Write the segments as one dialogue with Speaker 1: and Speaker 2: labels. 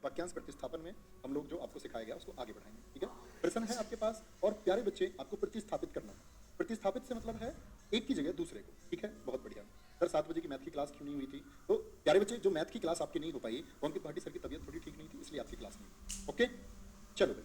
Speaker 1: वाक्यांश प्रतिस्थापन में हम लोग जो आपको सिखाया गया उसको आगे बढ़ाएंगे, ठीक है। प्रश्न है आपके पास और प्यारे बच्चे आपको प्रतिस्थापित करना है। प्रतिस्थापित से मतलब है एक की जगह दूसरे को, ठीक है। बहुत बढ़िया। सर 7 बजे की मैथ की क्लास क्यों नहीं हुई थी? तो प्यारे बच्चे जो मैथ की क्लास आपकी नहीं हो पाई वो अंकित भाटी सर की तबीयत थोड़ी ठीक नहीं थी, इसलिए आपकी क्लास नहीं। ओके चलो भाई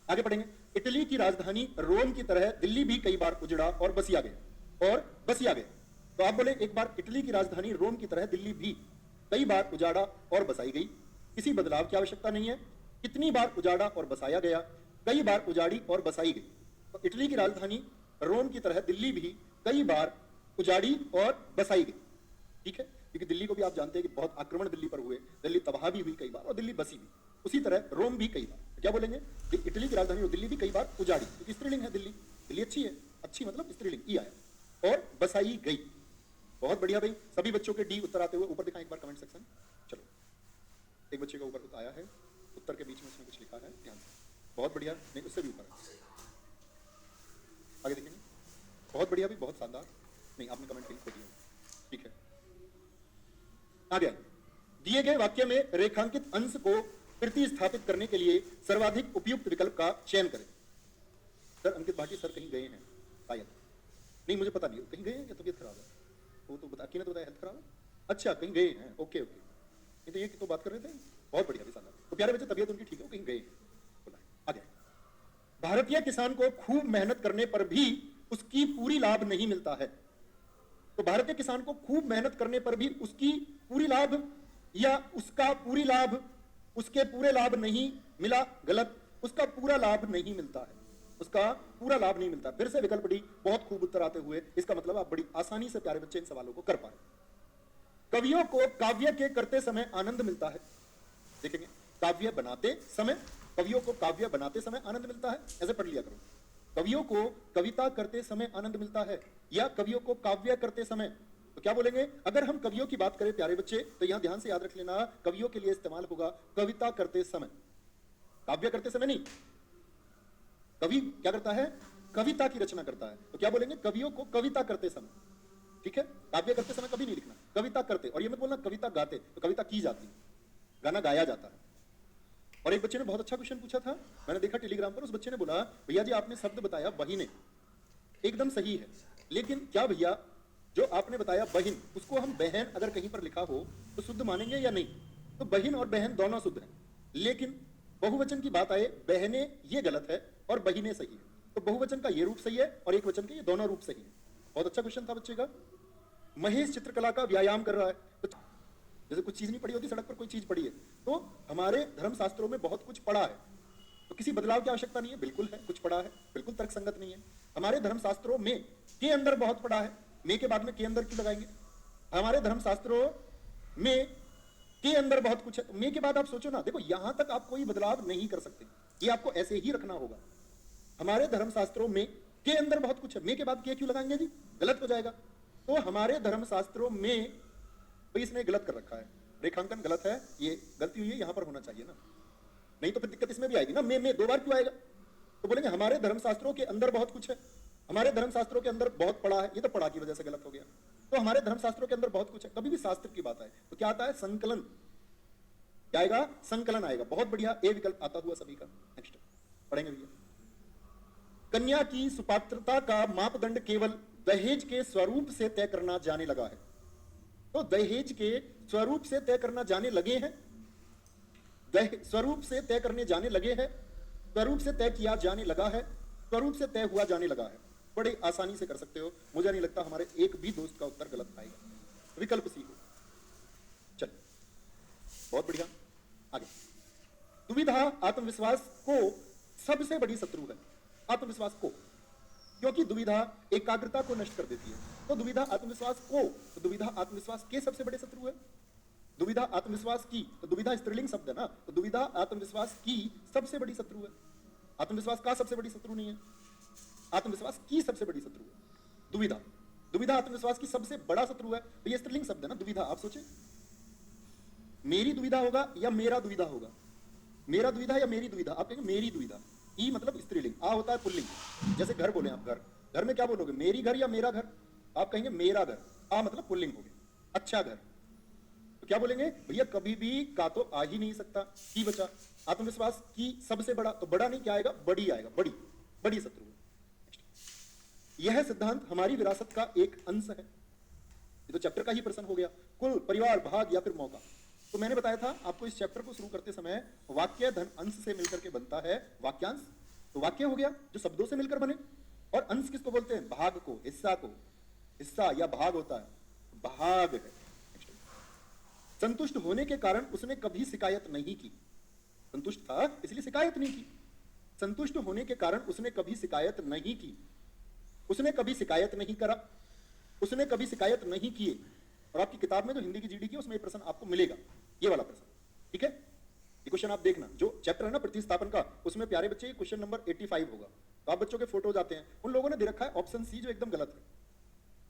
Speaker 1: आगे पढ़ेंगे। इटली की राजधानी रोम की तरह दिल्ली भी कई बार उजड़ा और बसिया गया। तो आप बोले एक बार इटली की राजधानी रोम की तरह दिल्ली भी कई बार उजाड़ा और बसाई गई, किसी बदलाव की आवश्यकता नहीं है। कितनी बार उजाड़ा और बसाया गया? कई बार उजाड़ी और बसाई गई। तो इटली की राजधानी रोम की तरह दिल्ली भी कई बार उजाड़ी और बसाई गई, ठीक है। क्योंकि दिल्ली को भी आप जानते हैं कि बहुत आक्रमण दिल्ली पर हुए, दिल्ली तबाह भी हुई कई बार और दिल्ली बसी भी। उसी तरह रोम भी कई बार, तो क्या बोलेंगे? इटली की राजधानी दिल्ली भी कई बार उजाड़ी, क्योंकि स्त्रीलिंग है दिल्ली, दिल्ली अच्छी है, अच्छी मतलब स्त्रीलिंग ई आया, और बसाई गई। बहुत बढ़िया भाई, सभी बच्चों के डी उत्तर आते हुए ऊपर दिखाएं एक बार कमेंट सेक्शन। चलो एक बच्चे का ऊपर आया है, उत्तर के बीच में उसने कुछ लिखा है, ध्यान से। बहुत बढ़िया, नहीं उससे भी ऊपर है, आगे देखेंगे। बहुत बढ़िया भी, बहुत शानदार। नहीं आपने कमेंट लिख दिया, ठीक है। आगे दिए गए वाक्य में रेखांकित अंश को प्रतिस्थापित करने के लिए सर्वाधिक उपयुक्त विकल्प का चयन करें। सर अंकित भाटी सर कहीं गए हैं शायद, नहीं मुझे पता नहीं, कहीं गए हैं या तबीयत खराब है? वो तो बता, तो बताया हेल्थ खराब है। अच्छा कहीं गए हैं, ओके ओके, ये तो ये तो बात कर रहे थे। बहुत बढ़िया भी शानदार। तो प्यारे बच्चे तबीयत उनकी ठीक है, वो कहीं गए हैं। आगे भारतीय किसान को खूब मेहनत करने पर भी उसकी पूरी लाभ नहीं मिलता है। तो भारतीय किसान को खूब मेहनत करने पर भी उसकी पूरी लाभ या उसका पूरी लाभ, उसके पूरे लाभ नहीं मिला, गलत, उसका पूरा लाभ नहीं मिलता है, उसका पूरा लाभ नहीं मिलता। फिर से विकल्प डी। बहुत खूब उत्तर आते हुए, इसका मतलब आप बड़ी आसानी से प्यारे बच्चे इन सवालों को कर पाए। कवियों को काव्य के करते समय आनंद मिलता है। देखेंगे काव्य बनाते समय, कवियों को काव्य बनाते समय आनंद मिलता है, ऐसे पढ़ लिया करो। कवियों को कविता करते समय आनंद मिलता है या कवियों को काव्य करते समय। तो क्या बोलेंगे? अगर हम कवियों की बात करें प्यारे बच्चे, तो यहां ध्यान से याद रख लेना, कवियों के लिए इस्तेमाल होगा कविता करते समय, काव्य करते समय नहीं। कवि क्या करता है? कविता की रचना करता है। तो क्या बोलेंगे? कवियों को कविता करते समय, ठीक है। काव्य करते समय कभी नहीं लिखना, कविता करते। और ये मत बोलना कविता गाते, तो कविता की जाती है, गाना गाया जाता है। और एक बच्चे ने बहुत अच्छा क्वेश्चन पूछा था, मैंने देखा टेलीग्राम पर। उस बच्चे ने बोला भैया जी आपने शब्द बताया बहिने, एकदम सही है, लेकिन क्या भैया जो आपने बताया बहिन, उसको हम बहन अगर कहीं पर लिखा हो तो शुद्ध मानेंगे या नहीं? तो बहिन और बहन दोनों शुद्ध हैं, लेकिन बहुवचन की बात आए, बहने ये गलत है और बहिने सही है। तो बहुवचन का ये रूप सही है और एक वचन के ये दोनों रूप सही है। बहुत अच्छा क्वेश्चन था बच्चे का। महेश चित्रकला का व्यायाम कर रहा है, तो जैसे कुछ चीज नहीं पड़ी होती, सड़क पर कोई चीज पड़ी है, तो हमारे धर्मशास्त्रों में बहुत कुछ पड़ा है, तो किसी बदलाव की आवश्यकता नहीं है। बिल्कुल है, कुछ पड़ा है, बिल्कुल तर्कसंगत नहीं है। हमारे धर्मशास्त्रों में के अंदर बहुत पड़ा है, में के बाद में के अंदर क्यों लगाएंगे? हमारे धर्मशास्त्रों में के अंदर बहुत कुछ है, में के बाद आप सोचो ना, देखो यहां तक आप कोई बदलाव नहीं कर सकते, ये आपको ऐसे ही रखना होगा। हमारे धर्मशास्त्रों में के अंदर बहुत कुछ है, में के बाद के क्यों लगाएंगे जी? गलत हो जाएगा। तो हमारे धर्मशास्त्रों में भाई इसने गलत कर रखा है, रेखांकन गलत है, ये गलती हुई है, यहां पर होना चाहिए ना, नहीं तो फिर दिक्कत इसमें भी आएगी ना, में दो बार क्यों आएगा? तो बोलेंगे हमारे धर्मशास्त्रों के अंदर बहुत कुछ है, हमारे धर्मशास्त्रों के अंदर बहुत पड़ा है, ये तो पड़ा की वजह से गलत हो गया। तो हमारे धर्मशास्त्रों के अंदर बहुत कुछ है, कभी भी शास्त्र की बात आए तो क्या आता है? संकलन। क्या आएगा? संकलन आएगा। बहुत बढ़िया, ए विकल्प आता हुआ सभी का। नेक्स्ट पढ़ेंगे भैया। कन्या की सुपात्रता का मापदंड केवल दहेज के स्वरूप से तय करना जाने लगा है। तो दहेज के स्वरूप से तय करना जाने लगे हैं, स्वरूप से तय करने जाने लगे हैं, स्वरूप से तय किया जाने लगा है, स्वरूप से तय हुआ जाने लगा है। बड़े आसानी से कर सकते हो, मुझे नहीं लगता हमारे एक भी दोस्त का उत्तर गलत आएगा। विकल्प सी हो। चल बहुत बढ़िया, आगे। दुविधा आत्मविश्वास को सबसे बड़ी शत्रु है। आत्मविश्वास को, क्योंकि दुविधा एकाग्रता को नष्ट कर देती है। तो दुविधा आत्मविश्वास को, तो दुविधा आत्मविश्वास के सबसे बड़े शत्रु है। दुविधा आत्मविश्वास की, तो दुविधा स्त्रीलिंग शब्द है ना, तो दुविधा आत्मविश्वास की सबसे बड़ी शत्रु है। आत्मविश्वास का सबसे बड़ी शत्रु नहीं है, आत्मविश्वास की सबसे बड़ी शत्रु है दुविधा। दुविधा आत्मविश्वास की सबसे बड़ा शत्रु है, तो ये स्त्रीलिंग शब्द है ना दुविधा। आप सोचे मेरी दुविधा होगा या मेरा दुविधा होगा? मेरा दुविधा या मेरी दुविधा? आप कहेंगे मेरी दुविधा। ई मतलब स्त्रीलिंग, आ होता है पुल्लिंग। जैसे घर बोले आप, घर, घर में क्या बोलोगे? मेरी घर या मेरा घर? आप कहेंगे मेरा घर। आ मतलब पुल्लिंग हो गया, अच्छा घर। क्या बोलेंगे भैया, कभी भी का तो आ ही नहीं सकता, की बचा। आत्मविश्वास की सबसे बड़ा, तो बड़ा नहीं, क्या आएगा, बड़ी आएगा, बड़ी, बड़ी शत्रु है। यह सिद्धांत हमारी विरासत का एक अंश है। ये तो चैप्टर का ही प्रश्न हो गया। कुल, परिवार, भाग या फिर मौका। तो मैंने बताया था आपको इस चैप्टर को शुरू करते समय वाक्य धन अंश से मिलकर के बनता है वाक्यांश। तो वाक्य हो गया जो शब्दों से मिलकर बने, और अंश किसको बोलते हैं, भाग को, हिस्सा को। हिस्सा या भाग होता है, भाग है। संतुष्ट होने के कारण उसने कभी शिकायत नहीं की। संतुष्ट था इसलिए शिकायत नहीं की। संतुष्ट होने के कारण उसने कभी शिकायत नहीं की। उसने कभी शिकायत नहीं करा, उसने कभी शिकायत नहीं किए। और आपकी किताब में जो हिंदी की जीडी की उसमें ये प्रश्न आपको मिलेगा, ये वाला प्रश्न, ठीक है। ये क्वेश्चन आप देखना, जो चैप्टर है ना प्रतिस्थापन का, उसमें प्यारे बच्चे क्वेश्चन नंबर 85 होगा। तो आप बच्चों के फोटोज आते हैं, उन लोगों ने दे रखा है ऑप्शन सी, जो एकदम गलत है,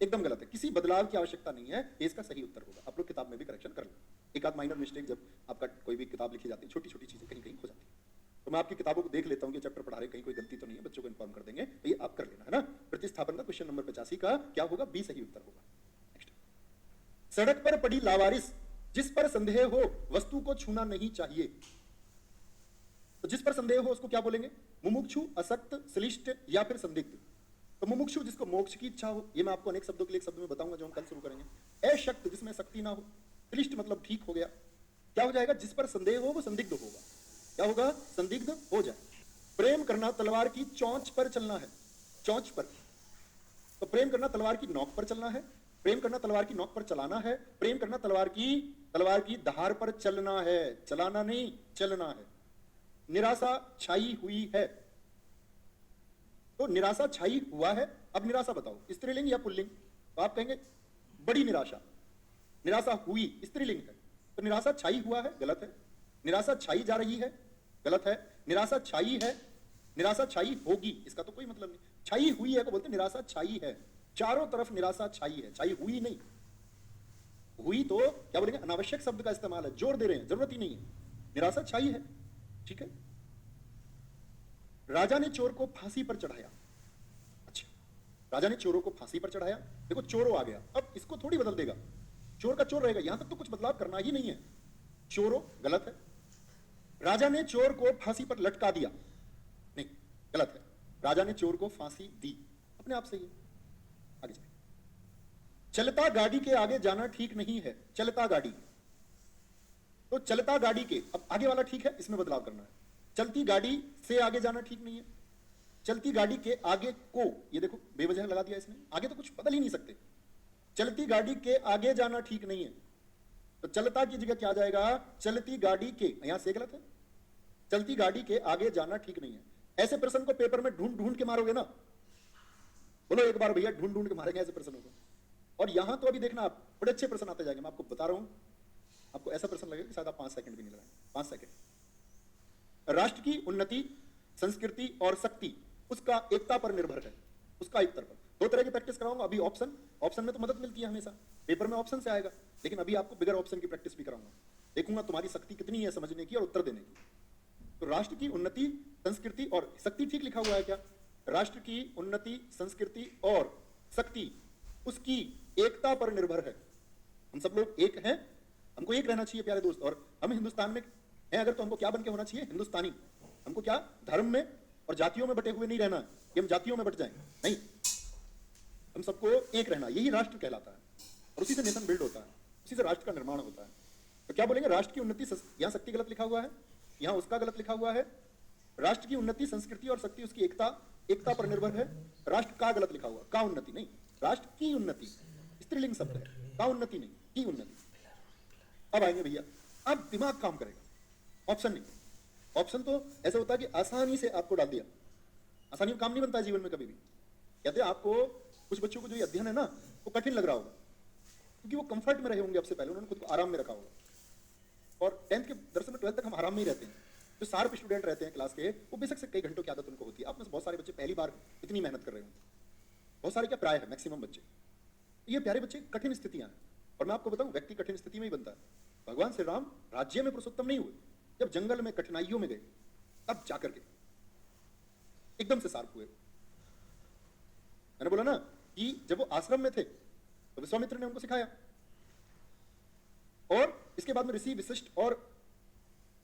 Speaker 1: एकदम गलत है। किसी बदलाव की आवश्यकता नहीं है, ये इसका सही उत्तर होगा। आप लोग किताब में भी करेक्शन कर लें। एक आध माइनर मिस्टेक जब आपका कोई भी किताब लिखी जाती है, छोटी छोटी चीजें कहीं कहीं हो जाती है, तो मैं आपकी किताबों को देख लेता हूं कि चैप्टर पढ़ा रहे कहीं कोई गलती तो नहीं है, बच्चों को इन्फॉर्म कर देंगे, तो ये आप कर लेना, है ना। प्रतिस्थापन का क्वेश्चन नंबर 85 का क्या होगा, बी सही उत्तर होगा। नेक्स्ट, सड़क पर पड़ी लावारिस, जिस पर संदेह हो वस्तु को छूना नहीं चाहिए। तो जिस पर संदेह हो उसको क्या बोलेंगे, मुमुक्षु, असक्त, श्लिष्ट या फिर संदिग्ध। तो मुमुक्षु जिसको मोक्ष की इच्छा हो, ये मैं आपको अनेक शब्दों के लिए एक शब्द में बताऊंगा जो हम कल शुरू करेंगे। अशक्त जिसमें शक्ति ना हो, श्लिष्ट मतलब ठीक हो गया। क्या हो जाएगा, जिस पर संदेह हो वो संदिग्ध होगा। क्या होगा, संदिग्ध हो जाए। प्रेम करना तलवार की चोंच पर चलना है, चोंच पर। तो प्रेम करना तलवार की नोक पर चलना है, प्रेम करना तलवार की नोक पर चलाना है, प्रेम करना तलवार की धार पर चलना है, चलाना नहीं, चलना है। निराशा छाई हुई है, तो निराशा छाई हुआ है। अब निराशा बताओ, स्त्रीलिंग या पुल्लिंग। तो आप कहेंगे बड़ी निराशा, निराशा हुई स्त्रीलिंग है, तो निराशा छाई हुआ है, गलत है। निराशा छाई जा रही है, गलत है। निराशा छाई है, निराशा छाई होगी, इसका तो कोई मतलब नहीं। छाई हुई है को बोलते निराशा छाई है, चारों तरफ निराशा छाई है, छाई हुई नहीं। हुई तो क्या बोलेंगे, अनावश्यक शब्द का इस्तेमाल है, जोर दे रहे हैं, जरूरत ही नहीं है। निराशा छाई है, ठीक है। राजा ने चोर को फांसी पर चढ़ाया। अच्छा, राजा ने चोरों को फांसी पर चढ़ाया। देखो चोरों आ गया, अब इसको थोड़ी बदल देगा, चोर का चोर रहेगा, यहां तक तो कुछ बदलाव करना ही नहीं है। चोरों गलत है। राजा ने चोर को फांसी पर लटका दिया, नहीं, गलत है। राजा ने चोर को फांसी दी, अपने आप सही है। आगे चलिए। चलता गाड़ी के आगे जाना ठीक नहीं है, चलता गाड़ी। तो चलता गाड़ी के, अब आगे वाला ठीक है, इसमें बदलाव करना है। चलती गाड़ी से आगे जाना ठीक नहीं है। चलती गाड़ी के आगे को, ये देखो बेवजह लगा दिया इसने, आगे तो कुछ बदल ही नहीं सकते। चलती गाड़ी के आगे जाना ठीक नहीं है, तो चलता की जगह क्या आ जाएगा, चलती गाड़ी के, यहां से गलत है। चलती गाड़ी के आगे जाना ठीक नहीं है। ऐसे प्रश्न को पेपर में ढूंढ ढूंढ के मारोगे ना, बोलो एक बार भैया, ढूंढ ढूंढ के मारेंगे ऐसे प्रश्नों को। और यहां तो अभी देखना आप, बड़े अच्छे प्रश्न आते जाएंगे, मैं आपको बता रहा हूं। आपको ऐसा प्रश्न लगेगा कि शायद आप 5 सेकंड भी नहीं लगाए, 5 सेकंड। राष्ट्र की उन्नति, संस्कृति और शक्ति उसका एकता पर निर्भर है, उसका एकता पर। 2 तरह की प्रैक्टिस कराऊंगा अभी। ऑप्शन में तो मदद मिलती है हमेशा, पेपर में ऑप्शन से आएगा, लेकिन अभी आपको बिगर ऑप्शन की प्रैक्टिस भी कराऊंगा। देखूंगा तुम्हारी शक्ति कितनी है समझने की और उत्तर देने की। तो राष्ट्र की उन्नति, संस्कृति और शक्ति, ठीक लिखा हुआ है क्या, राष्ट्र की उन्नति, संस्कृति और शक्ति उसकी एकता पर निर्भर है। हम सब लोग एक हैं, हमको एक रहना चाहिए प्यारे दोस्त। और हम हिंदुस्तान में हैं अगर, तो हमको क्या बन के होना चाहिए, हिंदुस्तानी। हमको क्या, धर्म में और जातियों में बटे हुए नहीं रहना कि हम जातियों में बट जाएं, नहीं। हम सबको एक रहना, यही राष्ट्र कहलाता है। और उसी से नेशन बिल्ड होता है, उसी से राष्ट्र का निर्माण होता है। तो क्या बोलेंगे, राष्ट्र की उन्नति, यहां शक्ति गलत लिखा हुआ है, यहां उसका गलत लिखा हुआ है। राष्ट्र की उन्नति, संस्कृति और शक्ति उसकी एकता पर निर्भर है। राष्ट्र का गलत लिखा हुआ, का उन्नति नहीं, राष्ट्र की उन्नति, स्त्रीलिंग शब्द है, का उन्नति नहीं, की उन्नति। अब आएंगे भैया, अब दिमाग काम करेगा, ऑप्शन नहीं। ऑप्शन तो ऐसा होता है कि आसानी से आपको डाल दिया, आसानी में काम नहीं बनता है जीवन में कभी भी। कहते हैं आपको, कुछ बच्चों को जो ये अध्ययन है ना वो कठिन लग रहा होगा, क्योंकि वो कंफर्ट में रहे होंगे, आपसे पहले उन्होंने खुद को आराम में रखा होगा। और 10th के दरअसल में 12th तक हम आराम में ही रहते हैं। जो शार्प स्टूडेंट रहते हैं क्लास के, वो बेशक से कई घंटों की आदत उनको होती है। आप में से बहुत सारे बच्चे पहली बार इतनी मेहनत कर रहे होंगे, बहुत सारे क्या, प्राय है, मैक्सिमम बच्चे। ये प्यारे बच्चे कठिन स्थितियां हैं। और मैं आपको बताऊं, व्यक्ति कठिन स्थिति में ही बनता है। भगवान श्री राम राज्य में पुरुषोत्तम नहीं हुए, जब जंगल में कठिनाइयों में गए तब जाकर के एकदम से शार्प हुए। मैंने बोला ना कि जब वो आश्रम में थे तो विश्वामित्र ने उनको सिखाया, और इसके बाद में ऋषि वशिष्ठ और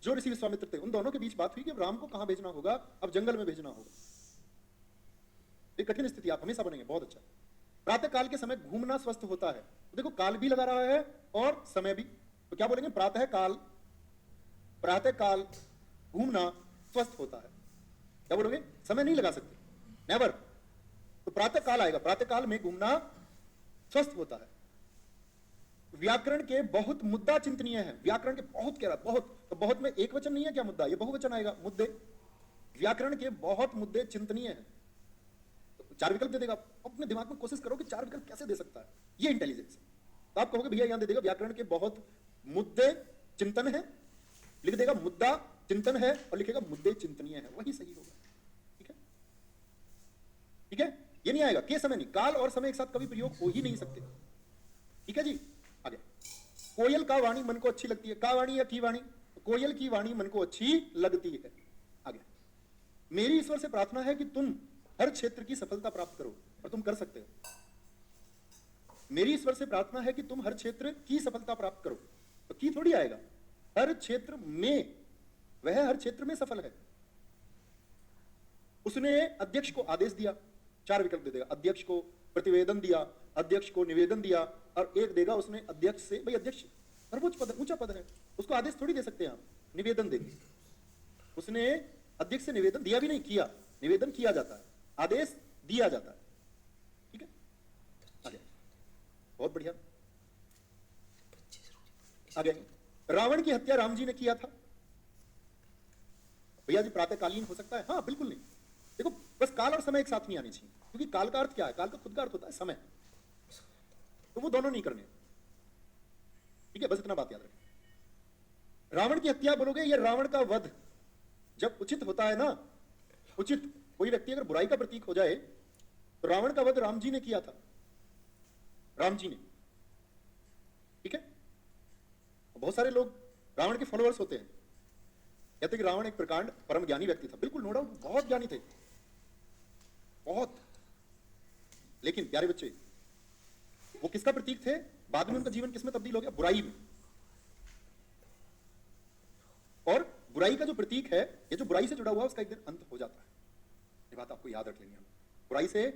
Speaker 1: जो ऋषि विश्वामित्र थे उन दोनों के बीच बात हुई कि अब राम को कहां भेजना होगा, अब जंगल में भेजना होगा। एक कठिन स्थिति आप हमेशा बनेंगे, बहुत अच्छा। प्रातः काल के समय घूमना स्वस्थ होता है, तो देखो काल भी लगा रहा है और समय भी, तो क्या बोलेंगे, प्रातः काल घूमना स्वस्थ होता है। क्या बोलोगे, समय नहीं लगा सकते, नेवर। तो प्रातः काल आएगा, प्रातः काल में घूमना स्वस्थ होता है। व्याकरण के बहुत मुद्दा चिंतनीय है, व्याकरण के बहुत कह रहा, बहुत, तो बहुत में एक वचन नहीं है क्या मुद्दा, ये बहुवचन आएगा, मुद्दे। व्याकरण के बहुत मुद्दे चिंतनीय है, तो 4 विकल्प दे देगा। अपने दिमाग में कोशिश करो कि 4 विकल्प कैसे दे सकता है, ये इंटेलिजेंस। तो आप कहोगे भैया यहां दे देगा व्याकरण के बहुत मुद्दे चिंतन है, लिख देगा मुद्दा चिंतन है और लिखेगा मुद्दे चिंतनीय है, वही सही होगा। ठीक है, ठीक है, ये नहीं आएगा के समय नहीं, काल और समय एक साथ कभी प्रयोग हो ही नहीं सकते। ठीक है जी, आगे। कोयल का वाणी मन को अच्छी लगती है, का वाणी या की वाणी, कोयल की वाणी मन को अच्छी लगती है। आगे, मेरी ईश्वर से प्रार्थना है कि तुम हर क्षेत्र की सफलता प्राप्त करो, और तुम कर सकते हो। मेरी ईश्वर से प्रार्थना है कि तुम हर क्षेत्र की सफलता प्राप्त करो, तो की थोड़ी आएगा, हर क्षेत्र में, वह हर क्षेत्र में सफल है। उसने अध्यक्ष को आदेश दिया, 4 विकल्प दे देगा, अध्यक्ष को प्रतिवेदन दिया, अध्यक्ष को निवेदन दिया, और एक देगा उसने अध्यक्ष से, भाई अध्यक्ष सर्वोच्च पद, ऊंचा पद है, उसको आदेश थोड़ी दे सकते हैं आप, निवेदन देंगे। उसने अध्यक्ष से निवेदन दिया भी नहीं, किया, निवेदन किया जाता है, आदेश दिया जाता है। ठीक है, आगे, बहुत बढ़िया। आगे, रावण की हत्या राम जी ने किया था। भैया जी प्रातःकालीन हो सकता है, हाँ बिल्कुल नहीं। देखो बस काल और समय एक साथ नहीं आनी चाहिए, क्योंकि काल का अर्थ क्या है, काल का खुद का अर्थ होता है समय, तो वो दोनों नहीं करने। ठीक है, बस इतना बात याद रखें। रावण की हत्या बोलोगे, ये रावण का वध जब उचित होता है ना, उचित, कोई व्यक्ति अगर बुराई का प्रतीक हो जाए, तो रावण का वध राम जी ने किया था, राम जी ने। ठीक है, बहुत सारे लोग रावण के फॉलोअर्स होते हैं, कहते कि रावण एक प्रकांड परम ज्ञानी व्यक्ति था, बिल्कुल नो डाउट, बहुत ज्ञानी थे, बहुत। लेकिन प्यारे बच्चे, वो किसका प्रतीक थे, बाद में उनका जीवन किसमें तब्दील हो गया, बुराई में। और बुराई का जो प्रतीक है, ये जो बुराई से जुड़ा हुआ है, उसका एक दिन अंत हो जाता है। ये बात आपको याद रख लेनी है, बुराई से